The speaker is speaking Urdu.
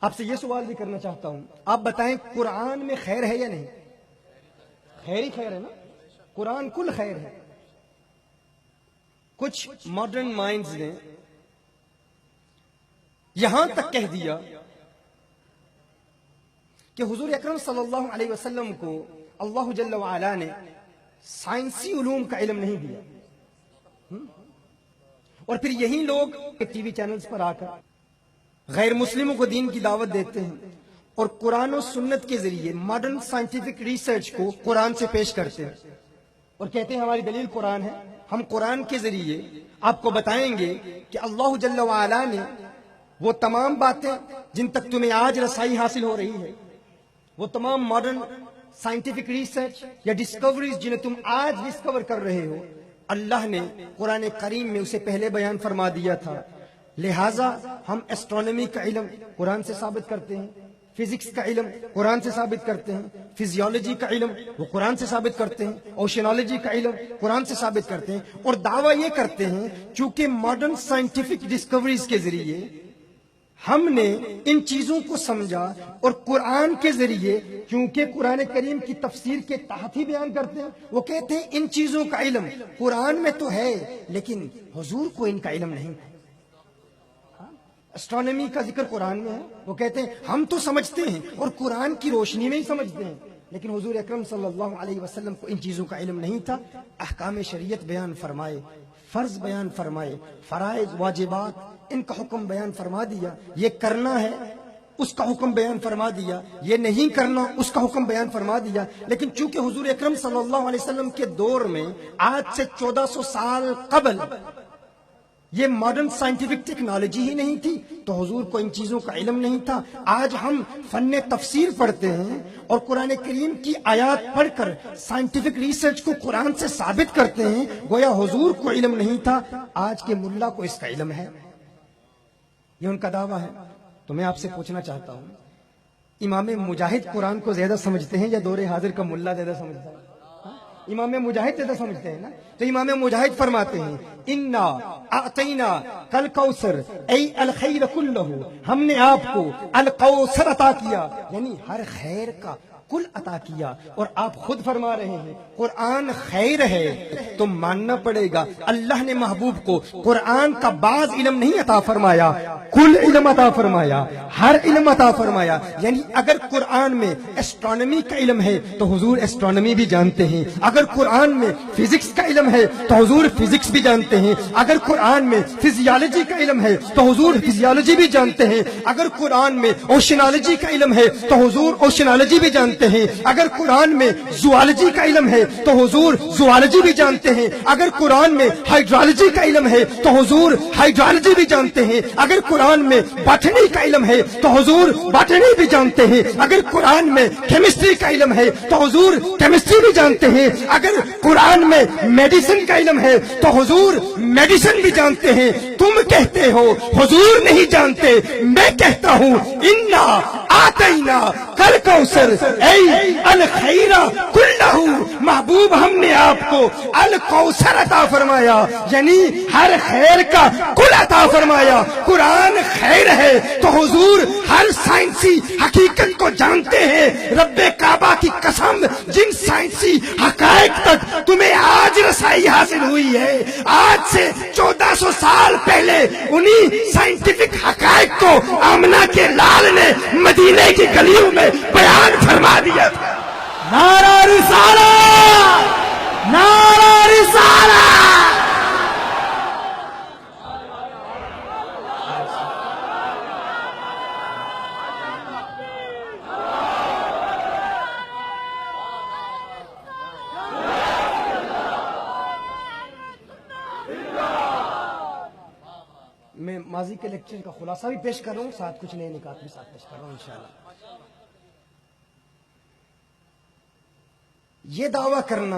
آپ سے یہ سوال بھی کرنا چاہتا ہوں، آپ بتائیں قرآن میں خیر ہے یا نہیں؟ خیر ہی خیر ہے نا، قرآن کل خیر ہے۔ کچھ ماڈرن مائنڈز نے یہاں تک کہہ دیا کہ حضور اکرم صلی اللہ علیہ وسلم کو اللہ جل وعلا نے سائنسی علوم کا علم نہیں دیا، اور پھر یہی لوگ ٹی وی چینلز پر آ کر غیر مسلموں کو دین کی دعوت دیتے ہیں اور قرآن و سنت کے ذریعے ماڈرن سائنٹیفک ریسرچ کو قرآن سے پیش کرتے ہیں اور کہتے ہیں ہماری دلیل قرآن ہے۔ ہم قرآن کے ذریعے آپ کو بتائیں گے کہ اللہ جل وعلا نے وہ تمام باتیں جن تک تمہیں آج رسائی حاصل ہو رہی ہے، وہ تمام ماڈرن سائنٹیفک ریسرچ یا ڈسکوریز جنہیں تم آج ڈسکور کر رہے ہو، اللہ نے قرآن کریم میں اسے پہلے بیان فرما دیا تھا۔ لہٰذا ہم ایسٹرونومی کا علم قرآن سے ثابت کرتے ہیں، فزکس کا علم قرآن سے ثابت کرتے ہیں، فزیولوجی کا علم وہ قرآن سے ثابت کرتے ہیں، اوشنالوجی کا علم قرآن سے ثابت کرتے ہیں، اور دعویٰ یہ کرتے ہیں چونکہ ماڈرن سائنٹیفک ڈسکوریز کے ذریعے ہم نے ان چیزوں کو سمجھا اور قرآن کے ذریعے کیونکہ قرآن کریم کی تفسیر کے تحت ہی بیان کرتے ہیں، وہ کہتے ہیں ان چیزوں کا علم قرآن میں تو ہے لیکن حضور کو ان کا علم نہیں۔ اسٹرونومی کا ذکر قرآن میں ہے، وہ کہتے ہیں ہم تو سمجھتے ہیں اور قرآن کی روشنی میں ہی سمجھتے ہیں، لیکن حضور اکرم صلی اللہ علیہ وسلم کو ان چیزوں کا علم نہیں تھا۔ احکام شریعت بیان فرمائے، فرض بیان فرمائے، فرائض واجبات ان کا حکم بیان فرما دیا، یہ کرنا ہے اس کا حکم بیان فرما دیا، یہ نہیں کرنا اس کا حکم بیان فرما دیا۔ لیکن چونکہ حضور اکرم صلی اللہ علیہ وسلم کے دور میں آج سے 1400 سال قبل یہ ماڈرن سائنٹیفک ٹیکنالوجی ہی نہیں تھی تو حضور کو ان چیزوں کا علم نہیں تھا۔ آج ہم فن تفسیر پڑھتے ہیں اور قرآن کریم کی آیات پڑھ کر سائنٹیفک ریسرچ کو قرآن سے ثابت کرتے ہیں، گویا حضور کو علم نہیں تھا، آج کے ملا کو اس کا علم ہے، یہ ان کا دعویٰ ہے۔ تو میں آپ سے پوچھنا چاہتا ہوں، امام مجاہد قرآن کو زیادہ سمجھتے ہیں یا دور حاضر کا ملا زیادہ سمجھتا ہے؟ امام مجاہد زیادہ سمجھتے ہیں نا، تو امام مجاہد فرماتے ہیں انا اعطینا کل کوثر ای الخیر کلہ، ہم نے آپ کو الکوثر عطا کیا، یعنی ہر خیر کا کل عطا کیا۔ اور آپ خود فرما رہے ہیں قرآن خیر ہے تو ماننا پڑے گا اللہ نے محبوب کو قرآن کا بعض علم نہیں عطا فرمایا، کل علم عطا فرمایا، ہر علم عطا فرمایا۔ یعنی اگر قرآن میں ایسٹرونومی کا علم ہے تو حضور ایسٹرونومی بھی جانتے ہیں، اگر قرآن میں فزکس کا علم ہے تو حضور فزکس بھی جانتے ہیں، اگر قرآن میں فزیالوجی کا علم ہے تو حضور فزیالوجی بھی جانتے ہیں، اگر قرآن میں اوشنالوجی کا علم ہے تو حضور اوشنالوجی بھی جانتے ہیں، اگر قرآن میں زوالوجی کا علم ہے تو حضور زوالوجی بھی جانتے ہیں، اگر قرآن میں ہائیڈرالوجی کا علم ہے تو حضور ہائیڈرالوجی بھی جانتے ہیں، اگر قرآن میں باٹنی کا علم ہے تو حضور باٹنی بھی جانتے ہیں، اگر قرآن میں کیمسٹری کا علم ہے تو حضور کیمسٹری بھی جانتے ہیں، اگر قرآن میں میڈیسن کا علم ہے تو حضور میڈیسن بھی جانتے ہیں۔ تم کہتے ہو حضور نہیں جانتے، میں کہتا ہوں انا آتینا کل کوثر ای الخیر کلہ، محبوب ہم نے آپ کو الکوثر عطا فرمایا، یعنی ہر خیر کا کل عطا فرمایا۔ قرآن خیر ہے تو حضور ہر سائنسی حقیقت کو جانتے ہیں۔ رب کعبہ کی قسم، جن سائنسی حقائق تک تمہیں آج رسائی حاصل ہوئی ہے، آج سے 1400 سال پہلے انہی سائنٹیفک حقائق کو آمنہ کے لال نے مدینے کی گلیوں میں بیان فرما دیا تھا۔ نعرہ رسالت، نعرہ رسالت۔ میں ماضی کے لیکچر کا خلاصہ بھی پیش کر رہا ہوں، ساتھ کچھ نئے نکات بھی ساتھ پیش کر رہا ہوں انشاءاللہ۔ یہ دعویٰ کرنا